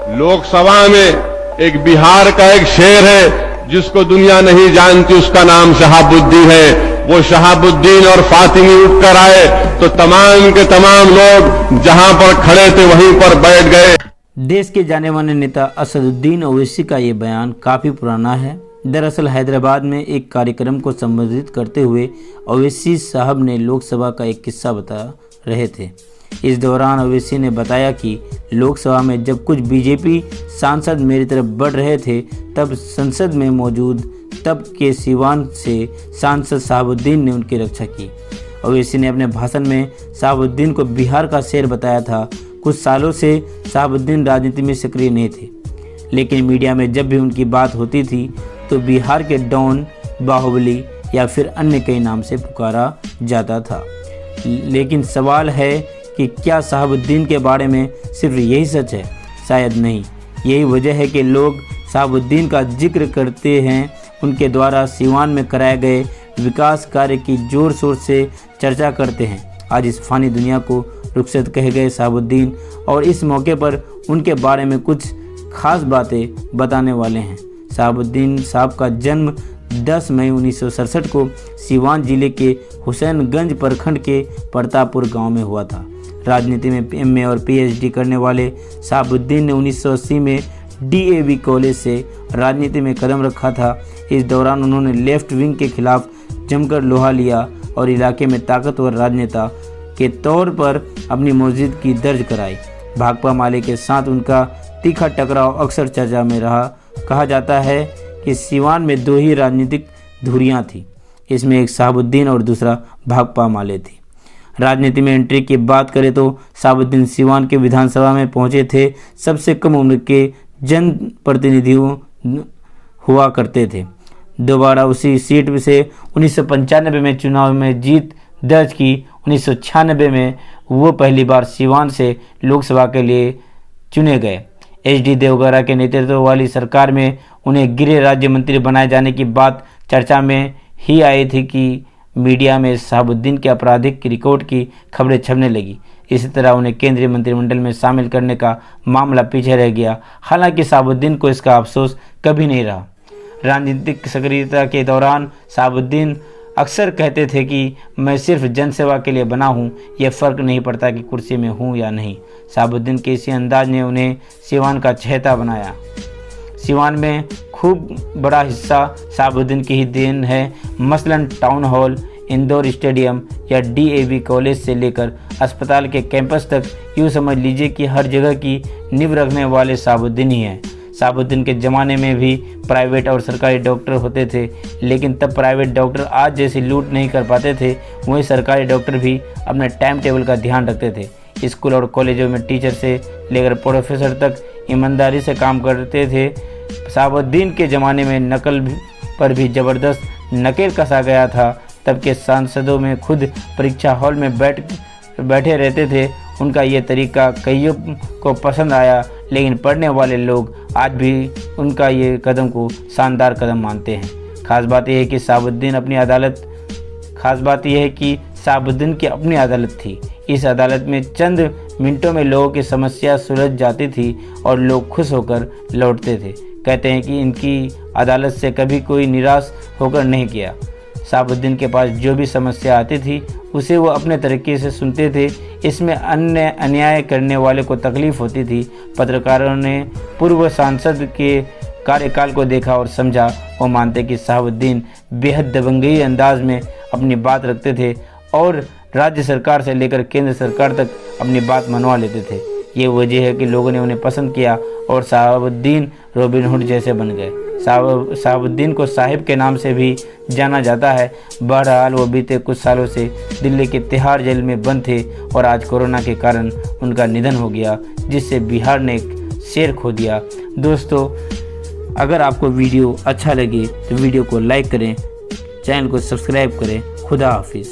लोकसभा में एक बिहार का एक शेर है जिसको दुनिया नहीं जानती, उसका नाम शहाबुद्दीन है। वो शहाबुद्दीन और फातिमी उठकर आए तो तमाम के तमाम लोग जहां पर खड़े थे वहीं पर बैठ गए। देश के जाने माने नेता असदुद्दीन ओवैसी का ये बयान काफ़ी पुराना है। दरअसल हैदराबाद में एक कार्यक्रम को संबोधित करते हुए ओवैसी साहब ने लोकसभा का एक किस्सा बता रहे थे। इस दौरान ओवैसी ने बताया कि लोकसभा में जब कुछ बीजेपी सांसद मेरी तरफ बढ़ रहे थे तब संसद में मौजूद तब के सीवान से सांसद शहाबुद्दीन ने उनकी रक्षा की। ओवैसी ने अपने भाषण में शहाबुद्दीन को बिहार का शेर बताया था। कुछ सालों से शहाबुद्दीन राजनीति में सक्रिय नहीं थे, लेकिन मीडिया में जब भी उनकी बात होती थी तो बिहार के डॉन, बाहुबली या फिर अन्य कई नाम से पुकारा जाता था। लेकिन सवाल है कि क्या शहाबुद्दीन के बारे में सिर्फ यही सच है? शायद नहीं। यही वजह है कि लोग शहाबुद्दीन का जिक्र करते हैं। उनके द्वारा सीवान में कराए गए विकास कार्य की जोर शोर से चर्चा करते हैं। आज इस फानी दुनिया को रुखसत कहे गए शहाबुद्दीन और इस मौके पर उनके बारे में कुछ खास बातें बताने वाले हैं। शहाबुद्दीन साहब का जन्म 10 मई 1967 को सीवान जिले के हुसैनगंज प्रखंड के प्रतापपुर गांव में हुआ था। राजनीति में एमए और पीएचडी करने वाले शहाबुद्दीन ने 1980 में डीएवी कॉलेज से राजनीति में कदम रखा था। इस दौरान उन्होंने लेफ्ट विंग के खिलाफ जमकर लोहा लिया और इलाके में ताकतवर राजनेता के तौर पर अपनी मौजूदगी दर्ज कराई। भाकपा माले के साथ उनका तीखा टकराव अक्सर चर्चा में रहा। कहा जाता है कि सीवान में दो ही राजनीतिक धुरियां थी, इसमें एक शहाबुद्दीन और दूसरा भाकपा माले थी। राजनीति में एंट्री की बात करें तो शहाबुद्दीन सीवान के विधानसभा में पहुंचे थे। सबसे कम उम्र के जनप्रतिनिधियों हुआ करते थे। दोबारा उसी सीट से 1995 में चुनाव में जीत दर्ज की। 1996 में वो पहली बार सीवान से लोकसभा के लिए चुने गए। एचडी देवगौड़ा के नेतृत्व वाली सरकार में उन्हें गृह राज्य मंत्री बनाए जाने की बात चर्चा में ही आई थी कि मीडिया में शहाबुद्दीन के आपराधिक रिकॉर्ड की खबरें छपने लगी। इसी तरह उन्हें केंद्रीय मंत्रिमंडल में शामिल करने का मामला पीछे रह गया। हालांकि शहाबुद्दीन को इसका अफसोस कभी नहीं रहा। राजनीतिक सक्रियता के दौरान शहाबुद्दीन अक्सर कहते थे कि मैं सिर्फ जनसेवा के लिए बना हूँ, यह फ़र्क नहीं पड़ता कि कुर्सी में हूँ या नहीं। शहाबुद्दीन के इसी अंदाज ने उन्हें सीवान का चहेता बनाया। सीवान में खूब बड़ा हिस्सा शहाबुद्दीन की ही देन है। मसलन टाउन हॉल, इंदौर स्टेडियम या डीएवी कॉलेज से लेकर अस्पताल के कैंपस तक यूँ समझ लीजिए कि हर जगह की नींव रखने वाले शहाबुद्दीन ही हैं। शहाबुद्दीन के ज़माने में भी प्राइवेट और सरकारी डॉक्टर होते थे, लेकिन तब प्राइवेट डॉक्टर आज जैसी लूट नहीं कर पाते थे। वहीं सरकारी डॉक्टर भी अपने टाइम टेबल का ध्यान रखते थे। स्कूल और कॉलेजों में टीचर से लेकर प्रोफेसर तक ईमानदारी से काम करते थे। शहाबुद्दीन के ज़माने में नकल पर भी ज़बरदस्त नकेल कसा गया था। तब के सांसदों में खुद परीक्षा हॉल में बैठे रहते थे। उनका ये तरीका कईयों को पसंद आया, लेकिन पढ़ने वाले लोग आज भी उनका ये कदम को शानदार कदम मानते हैं। खास बात यह है कि शहाबुद्दीन की अपनी अदालत थी। इस अदालत में चंद मिनटों में लोगों की समस्या सुलझ जाती थी और लोग खुश होकर लौटते थे। कहते हैं कि इनकी अदालत से कभी कोई निराश होकर नहीं गया। शहाबुद्दीन के पास जो भी समस्या आती थी उसे वो अपने तरीके से सुनते थे। इसमें अन्य अन्याय करने वाले को तकलीफ होती थी। पत्रकारों ने पूर्व सांसद के कार्यकाल को देखा और समझा। वो मानते कि शहाबुद्दीन बेहद दबंगई अंदाज में अपनी बात रखते थे और राज्य सरकार से लेकर केंद्र सरकार तक अपनी बात मनवा लेते थे। ये वजह है कि लोगों ने उन्हें पसंद किया और शहाबुद्दीन रॉबिन हुड जैसे बन गए। शहाबुद्दीन को साहिब के नाम से भी जाना जाता है। बहरहाल वो बीते कुछ सालों से दिल्ली के तिहाड़ जेल में बंद थे और आज कोरोना के कारण उनका निधन हो गया, जिससे बिहार ने एक शेर खो दिया। दोस्तों, अगर आपको वीडियो अच्छा लगे तो वीडियो को लाइक करें, चैनल को सब्सक्राइब करें। खुदा हाफिज़।